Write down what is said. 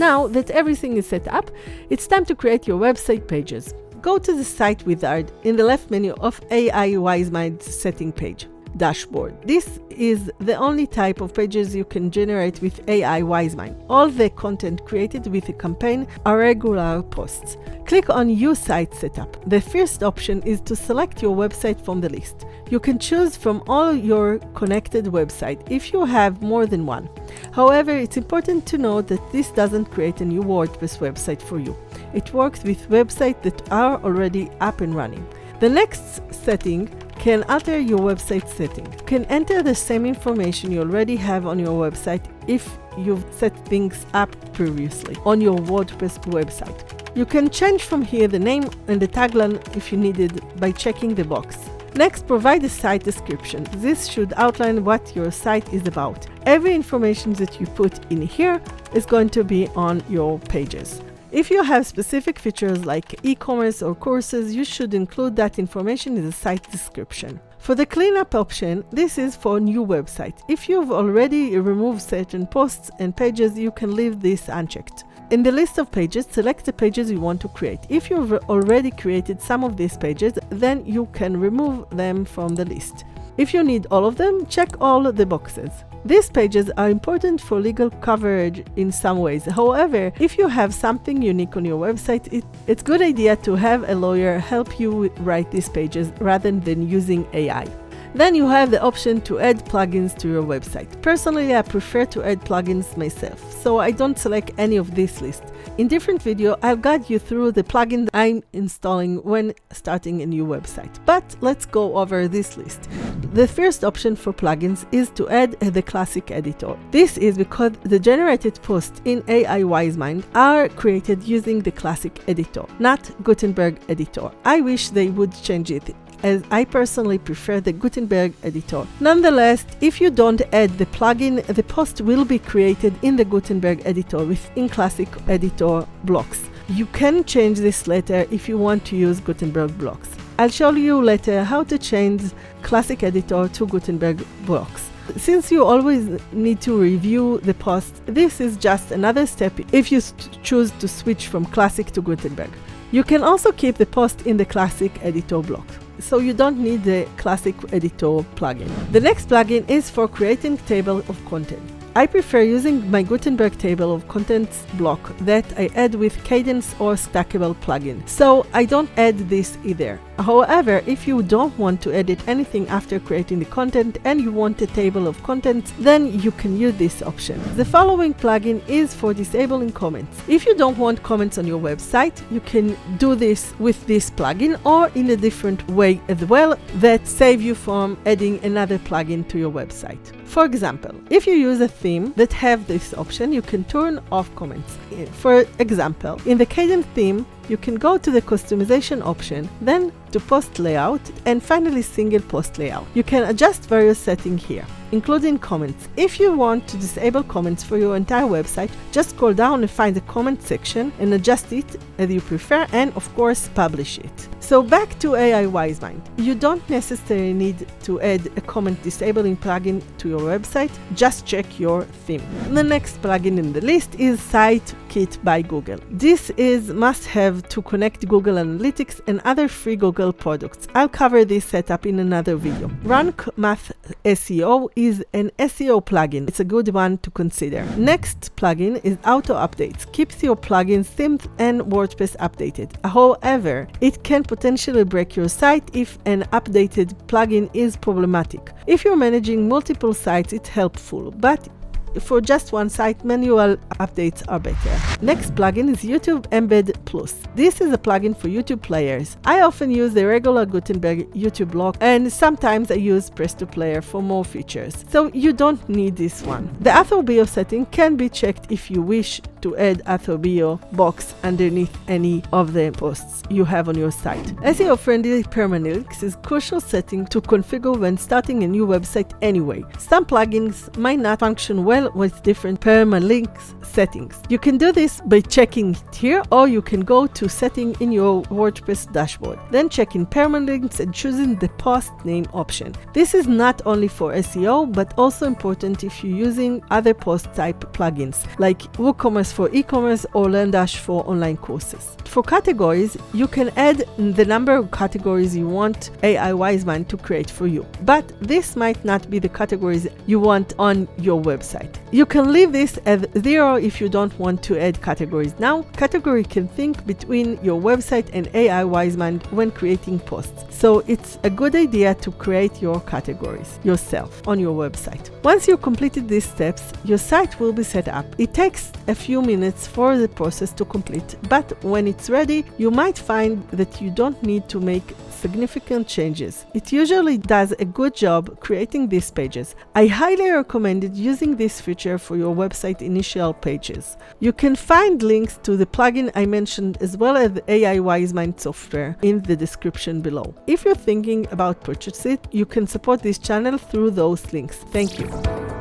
Now that everything is set up, it's time to create your website pages. Go to the Site Wizard in the left menu of AI WiseMind's setting page. Dashboard. This is the only type of pages you can generate with AI WiseMind. All the content created with a campaign are regular posts. Click on Use Site Setup. The first option is to select your website from the list. You can choose from all your connected websites if you have more than one. However, it's important to note that this doesn't create a new WordPress website for you. It works with websites that are already up and running. The next setting can alter your website setting. You can enter the same information you already have on your website if you've set things up previously on your WordPress website. You can change from here the name and the tagline if you needed by checking the box. Next, provide a site description. This should outline what your site is about. Every information that you put in here is going to be on your pages. If you have specific features like e-commerce or courses, you should include that information in the site description. For the cleanup option, this is for new websites. If you've already removed certain posts and pages, you can leave this unchecked. In the list of pages, select the pages you want to create. If you've already created some of these pages, then you can remove them from the list. If you need all of them, check all the boxes. These pages are important for legal coverage in some ways. However, if you have something unique on your website, it's a good idea to have a lawyer help you write these pages rather than using AI. Then you have the option to add plugins to your website. Personally, I prefer to add plugins myself, so I don't select any of this list. In different video, I'll guide you through the plugin I'm installing when starting a new website. But let's go over this list. The first option for plugins is to add the classic editor. This is because the generated posts in AI WiseMind are created using the classic editor, not Gutenberg editor. I wish they would change it, as I personally prefer the Gutenberg editor. Nonetheless, if you don't add the plugin, the post will be created in the Gutenberg editor within classic editor blocks. You can change this later if you want to use Gutenberg blocks. I'll show you later how to change classic editor to Gutenberg blocks. Since you always need to review the post, this is just another step if you choose to switch from classic to Gutenberg. You can also keep the post in the classic editor block, so you don't need the classic editor plugin. The next plugin is for creating table of content. I prefer using my Gutenberg table of contents block that I add with Cadence or Stackable plugin, so I don't add this either. However, if you don't want to edit anything after creating the content and you want a table of contents, then you can use this option. The following plugin is for disabling comments. If you don't want comments on your website, you can do this with this plugin or in a different way as well that save you from adding another plugin to your website. For example, if you use a theme that have this option, you can turn off comments. For example, in the Cadence theme, you can go to the customization option, then to post layout, and finally single post layout. You can adjust various settings here, including comments. If you want to disable comments for your entire website, just scroll down and find the comment section and adjust it as you prefer, and of course publish it. So back to AI WiseMind. You don't necessarily need to add a comment disabling plugin to your website, just check your theme. The next plugin in the list is Sitekit by Google. This is must-have to connect Google Analytics and other free Google products. I'll cover this setup in another video. Rank Math SEO is an SEO plugin. It's a good one to consider. Next plugin is Auto Updates. Keeps your plugins, themes, and WordPress updated. However, it can potentially break your site if an updated plugin is problematic. If you're managing multiple sites, it's helpful, but for just one site, manual updates are better. Next plugin is YouTube Embed Plus. This is a plugin for YouTube players. I often use the regular Gutenberg YouTube block, and sometimes I use Presto Player for more features, so you don't need this one. The Author Bio setting can be checked if you wish to add Author Bio box underneath any of the posts you have on your site. SEO-friendly permalinks is a crucial setting to configure when starting a new website anyway. Some plugins might not function well style with different permalinks settings. You can do this by checking it here, or you can go to setting in your WordPress dashboard. Then check in permalinks and choosing the post name option. This is not only for SEO, but also important if you're using other post type plugins like WooCommerce for e-commerce or LearnDash for online courses. For categories, you can add the number of categories you want AI Wiseman to create for you, but this might not be the categories you want on your website. You can leave this at 0 if you don't want to add categories now. Category can think between your website and AI Wiseman when creating posts, so it's a good idea to create your categories yourself on your website. Once you completed these steps, your site will be set up. It takes a few minutes for the process to complete, but when it's ready, you might find that you don't need to make significant changes. It usually does a good job creating these pages. I highly recommend using this feature for your website initial pages. You can find links to the plugin I mentioned as well as the AI Wiseman software in the description below. If you're thinking about purchasing it, you can support this channel through those links. Thank you.